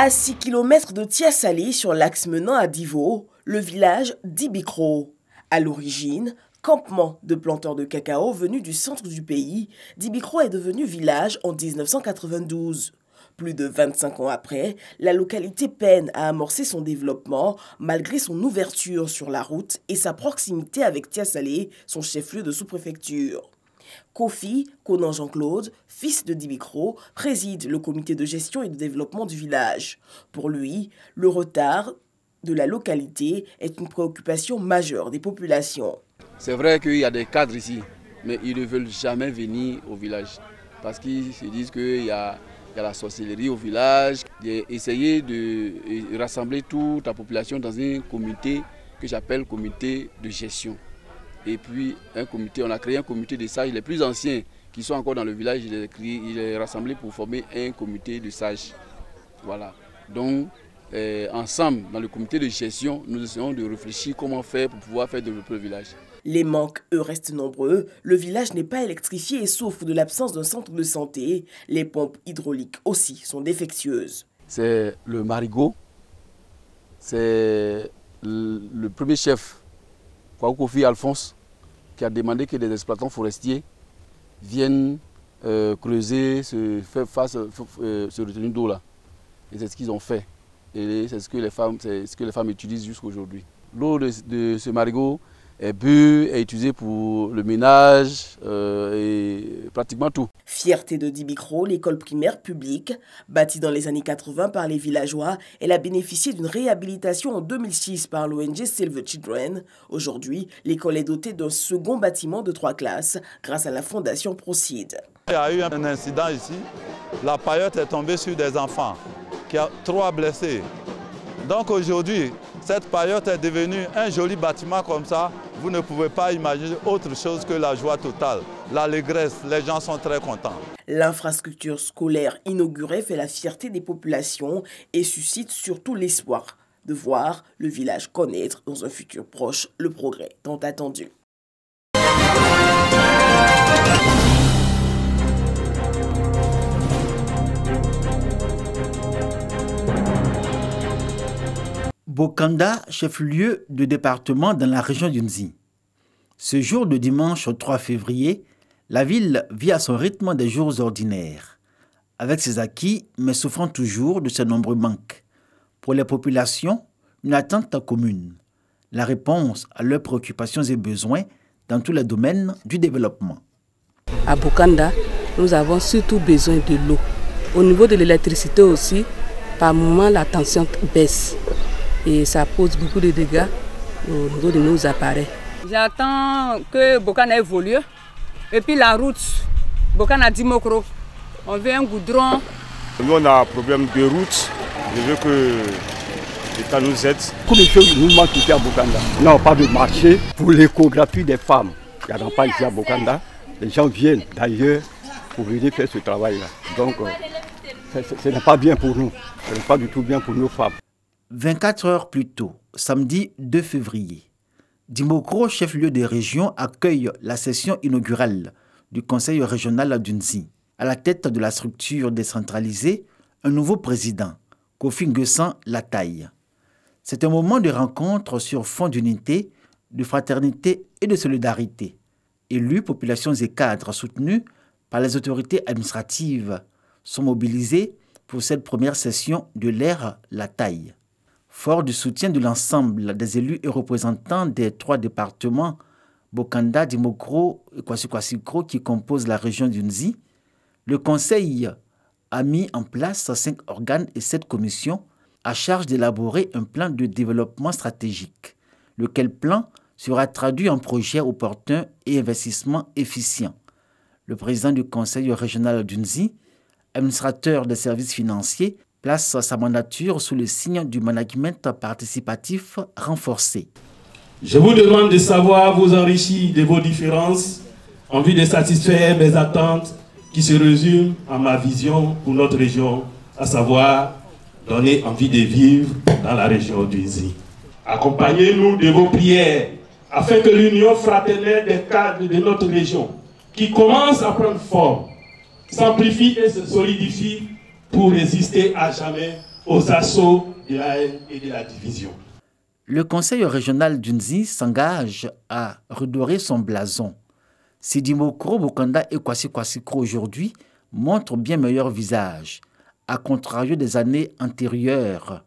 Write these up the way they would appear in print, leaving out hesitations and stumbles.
À 6 km de Tia-Salé sur l'axe menant à Divo, le village d'Ibikro. À l'origine, campement de planteurs de cacao venus du centre du pays, Dibikro est devenu village en 1992. Plus de 25 ans après, la localité peine à amorcer son développement malgré son ouverture sur la route et sa proximité avec Tia-Salé, son chef-lieu de sous-préfecture. Kofi Konan Jean-Claude, fils de Dibikro, préside le comité de gestion et de développement du village. Pour lui, le retard de la localité est une préoccupation majeure des populations. C'est vrai qu'il y a des cadres ici, mais ils ne veulent jamais venir au village parce qu'ils se disent qu'il y a la sorcellerie au village. Essayer de rassembler toute la population dans un comité que j'appelle comité de gestion. Et puis on a créé un comité de sages, les plus anciens qui sont encore dans le village, il est rassemblé pour former un comité de sages. Voilà. Donc ensemble, dans le comité de gestion, nous essayons de réfléchir comment faire pour pouvoir faire développer le village. Les manques, eux, restent nombreux. Le village n'est pas électrifié et souffre de l'absence d'un centre de santé. Les pompes hydrauliques aussi sont défectueuses. C'est le marigot, c'est le premier chef, Kofi Alphonse, qui a demandé que les exploitants forestiers viennent creuser ce retenue d'eau là. Et c'est ce qu'ils ont fait. Et c'est ce que les femmes utilisent jusqu'aujourd'hui. L'eau de ce marigot est bu, est utilisée pour le ménage et pratiquement tout. Fierté de Dibikro, l'école primaire publique, bâtie dans les années 80 par les villageois, elle a bénéficié d'une réhabilitation en 2006 par l'ONG Save the Children. Aujourd'hui, l'école est dotée d'un second bâtiment de 3 classes grâce à la fondation Procide. Il y a eu un incident ici, la paillote est tombée sur des enfants, qui a 3 blessés. Donc aujourd'hui, cette paillote est devenue un joli bâtiment comme ça. Vous ne pouvez pas imaginer autre chose que la joie totale, l'allégresse. Les gens sont très contents. L'infrastructure scolaire inaugurée fait la fierté des populations et suscite surtout l'espoir de voir le village connaître dans un futur proche le progrès tant attendu. Bokanda, chef-lieu de département dans la région d'Unzi. Ce jour de dimanche 3 février, la ville vit à son rythme des jours ordinaires, avec ses acquis, mais souffrant toujours de ses nombreux manques. Pour les populations, une attente commune, la réponse à leurs préoccupations et besoins dans tous les domaines du développement. À Bokanda, nous avons surtout besoin de l'eau. Au niveau de l'électricité aussi, par moment la tension baisse. Et ça pose beaucoup de dégâts au niveau de nos appareils. J'attends que Bokanda évolue. Et puis la route, Bokanda Dimokro, on veut un goudron. Nous on a un problème de route. Je veux que l'État nous aide. Beaucoup de choses nous manquent ici à Bokanda. On n'a pas de marché pour l'échographie des femmes. Il n'y en a pas ici à Bokanda. Les gens viennent d'ailleurs pour venir faire ce travail-là. Donc ce n'est pas bien pour nous. Ce n'est pas du tout bien pour nos femmes. 24 heures plus tôt, samedi 2 février, Dimokro, chef-lieu des régions, accueille la session inaugurale du Conseil régional d'Unzi. À la tête de la structure décentralisée, un nouveau président, Kofi Nguessan Lataille. C'est un moment de rencontre sur fond d'unité, de fraternité et de solidarité. Élus, populations et cadres soutenus par les autorités administratives sont mobilisés pour cette première session de l'ère Lataille. Fort du soutien de l'ensemble des élus et représentants des 3 départements, Bokanda, Dimokro et Kwasi-Kwasi-Kro, qui composent la région d'Unzi, le Conseil a mis en place 5 organes et 7 commissions à charge d'élaborer un plan de développement stratégique, lequel plan sera traduit en projet opportun et investissement efficient. Le président du Conseil régional d'Unzi, administrateur des services financiers, place sa mandature sous le signe du management participatif renforcé. Je vous demande de savoir vous enrichir de vos différences en vue de satisfaire mes attentes qui se résument à ma vision pour notre région, à savoir donner envie de vivre dans la région d'Unzi. Accompagnez-nous de vos prières afin que l'union fraternelle des cadres de notre région, qui commence à prendre forme, s'amplifie et se solidifie pour résister à jamais aux assauts de la haine et de la division. Le conseil régional d'Unzi s'engage à redorer son blason. Sidimokro, Bokanda et Kwasi Kwasikro aujourd'hui montrent bien meilleur visage, à contrario des années antérieures,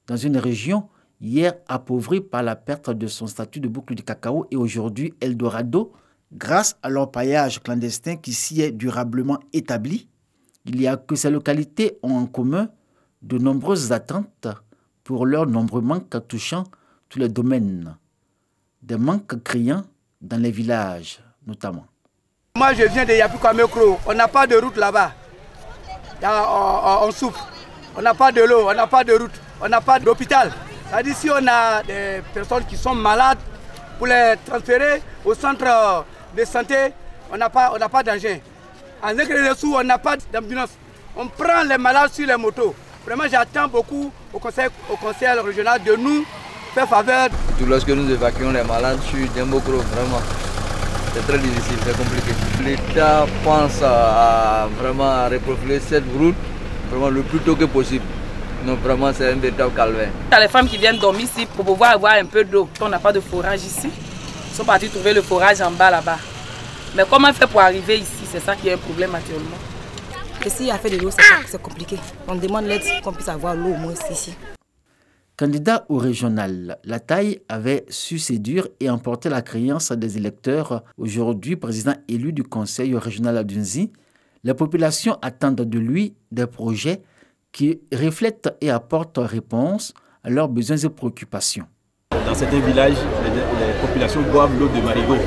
dans une région hier appauvrie par la perte de son statut de boucle du cacao et aujourd'hui Eldorado, grâce à l'orpaillage clandestin qui s'y est durablement établi. Il y a que ces localités ont en commun de nombreuses attentes pour leurs nombreux manques touchant tous les domaines. Des manques criants dans les villages, notamment. Moi, je viens de Yapoukamekro. On n'a pas de route là-bas. On souffre. On n'a pas de l'eau, on n'a pas de route, on n'a pas d'hôpital. C'est-à-dire si on a des personnes qui sont malades, pour les transférer au centre de santé, on n'a pas d'engin. En Zégré-les-Sous, on n'a pas d'ambulance. On prend les malades sur les motos. Vraiment, j'attends beaucoup au conseil régional de nous faire faveur. Lorsque nous évacuons les malades sur Djembokro, vraiment, c'est très difficile, c'est compliqué. L'État pense à vraiment reprofiler cette route vraiment le plus tôt que possible. Donc vraiment, c'est un véritable calvaire. Il y a les femmes qui viennent dormir ici pour pouvoir avoir un peu d'eau. On n'a pas de forage ici. Ils sont partis trouver le forage en bas là-bas. Mais comment on fait pour arriver ici? C'est ça qui est un problème actuellement. Et s'il y a fait de l'eau, c'est compliqué. On demande l'aide qu'on puisse avoir l'eau au moins ici. Candidat au régional, Lataï avait su séduire et emporter la créance des électeurs. Aujourd'hui, président élu du conseil régional d'Unzi, les populations attendent de lui des projets qui reflètent et apportent réponse à leurs besoins et préoccupations. Dans certains villages, les populations boivent l'eau de marigot.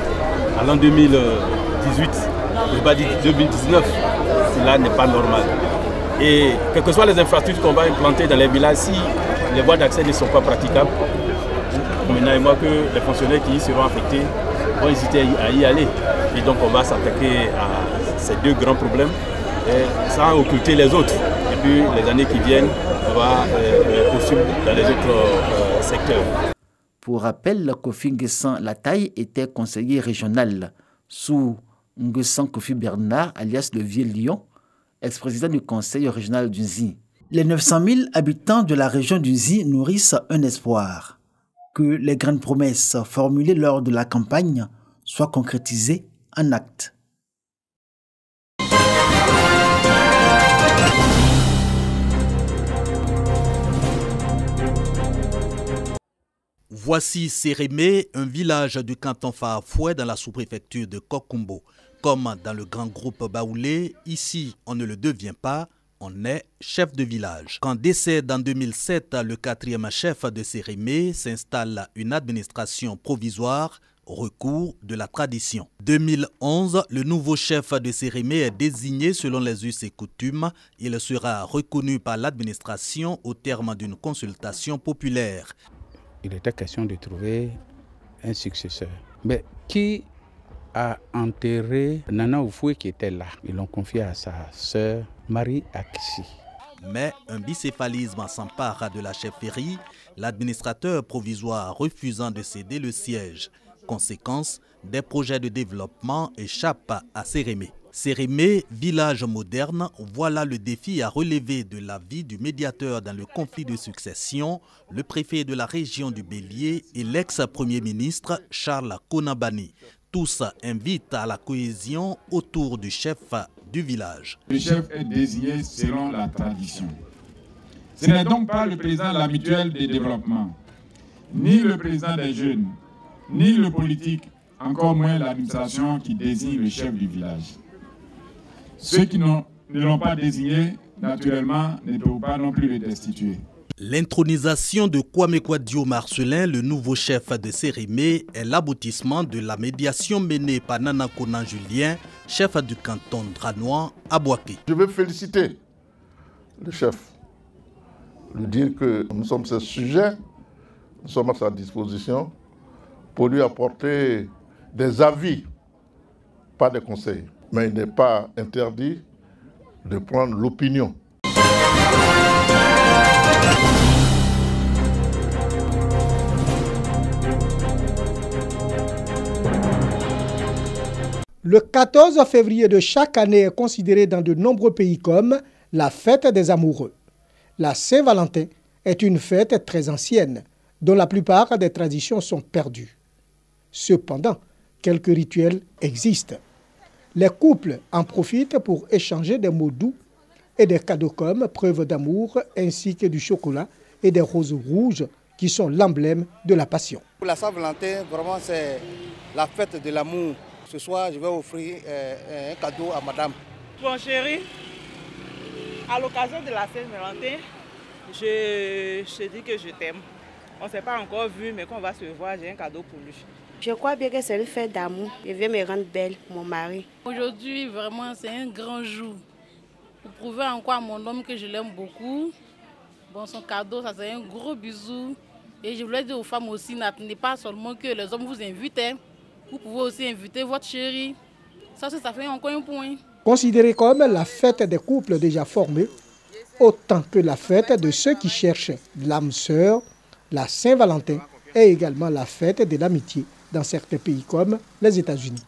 En l'an 2018, je ne vais pas dire 2019, cela n'est pas normal. Et quelles que soient les infrastructures qu'on va implanter dans les villages, si les voies d'accès ne sont pas praticables, maintenant et moi que les fonctionnaires qui y seront affectés vont hésiter à y aller. Et donc on va s'attaquer à ces deux grands problèmes sans occulter les autres. Et puis les années qui viennent, on va poursuivre dans les autres secteurs. Pour rappel, Kofi Nguessan Lataï était conseiller régional sous Nguessan Kofi Bernard, alias le Vieux Lion, ex-président du conseil régional d'Unzi. Les 900 000 habitants de la région d'Unzi nourrissent un espoir, que les grandes promesses formulées lors de la campagne soient concrétisées en actes. Voici Sérémé, un village du canton Fafoué dans la sous-préfecture de Kokumbo. Comme dans le grand groupe baoulé, ici on ne le devient pas, on est chef de village. Quand décède en 2007 le 4e chef de Sérémé, s'installe une administration provisoire, recours de la tradition. 2011, le nouveau chef de Sérémé est désigné selon les us et coutumes. Il sera reconnu par l'administration au terme d'une consultation populaire. Il était question de trouver un successeur. Mais qui a enterré Nana Oufoué qui était là? Ils l'ont confié à sa sœur Marie Akissi. Mais un bicéphalisme s'empare de la chefferie, l'administrateur provisoire refusant de céder le siège. Conséquence, des projets de développement échappent à Sérémé. Sérémé, village moderne, voilà le défi à relever de la vie du médiateur dans le conflit de succession, le préfet de la région du Bélier et l'ex-premier ministre Charles Konabani. Tous invitent à la cohésion autour du chef du village. Le chef est désigné selon la tradition. Ce n'est donc pas le président de la mutuelle de développement, ni le président des jeunes, ni le politique, encore moins l'administration qui désigne le chef du village. Ceux qui ne l'ont pas désigné, naturellement, ne peuvent pas non plus le destituer. L'intronisation de Kwame Kwadio Marcelin, le nouveau chef de Sérémé, est l'aboutissement de la médiation menée par Nana Konan Julien, chef du canton Dranois à Boaké. Je veux féliciter le chef, lui dire que nous sommes ses sujets, nous sommes à sa disposition pour lui apporter des avis, pas des conseils. Mais il n'est pas interdit de prendre l'opinion. Le 14 février de chaque année est considéré dans de nombreux pays comme la fête des amoureux. La Saint-Valentin est une fête très ancienne, dont la plupart des traditions sont perdues. Cependant, quelques rituels existent. Les couples en profitent pour échanger des mots doux et des cadeaux comme preuve d'amour, ainsi que du chocolat et des roses rouges qui sont l'emblème de la passion. Pour la Saint-Valentin, vraiment c'est la fête de l'amour. Ce soir, je vais offrir un cadeau à madame. Bon chéri, à l'occasion de la Saint-Valentin, je te dis que je t'aime. On ne s'est pas encore vu, mais quand on va se voir, j'ai un cadeau pour lui. Je crois bien que c'est une fête d'amour. Je viens me rendre belle, mon mari. Aujourd'hui, vraiment, c'est un grand jour. Pour prouver encore à mon homme que je l'aime beaucoup. Bon, son cadeau, ça c'est un gros bisou. Et je voulais dire aux femmes aussi, n'attendez pas seulement que les hommes vous invitent. Vous pouvez aussi inviter votre chéri. Ça fait encore un point. Considérée comme la fête des couples déjà formés, autant que la fête de ceux qui cherchent l'âme sœur, la Saint-Valentin est également la fête de l'amitié dans certains pays comme les États-Unis.